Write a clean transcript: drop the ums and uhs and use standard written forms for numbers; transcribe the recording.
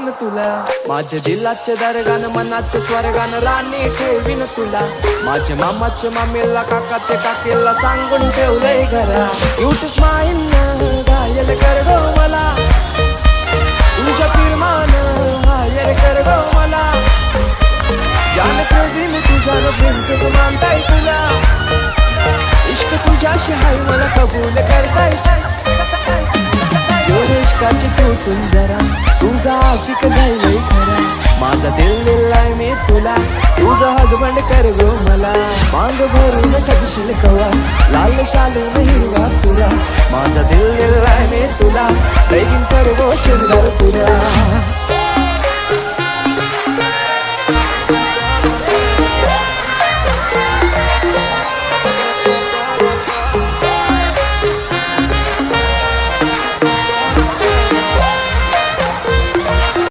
ठेवीन तुला, माझ्या दिलाचे दरगान मनाचे स्वर्गान राणी ठेवीन तुला, माझ्या मामाचे मामीला काकाचे काकीला सांगून ठेवलंय घरा. क्यूट स्माईल घायल कर गो मला, तुझ्या फिरमान हायर कर गो मला, जान क्रेझी मी तुझ्यानं प्रिन्सेस मानताय तुला, इश्क तुझ्याशी हाय मला कबूल करताय. इश्काची तू सुंदरा, तुझा आशिक झालंय खरा, माझा दिल दिलाय मी तुला, तुझा हजबंड कर गो मला. मांग भरून सजशील कवा, लाल शालून हिरवा चुरा, माझा दिल दिलाय मी तुला, लगीन कर गो शिरदार तुला.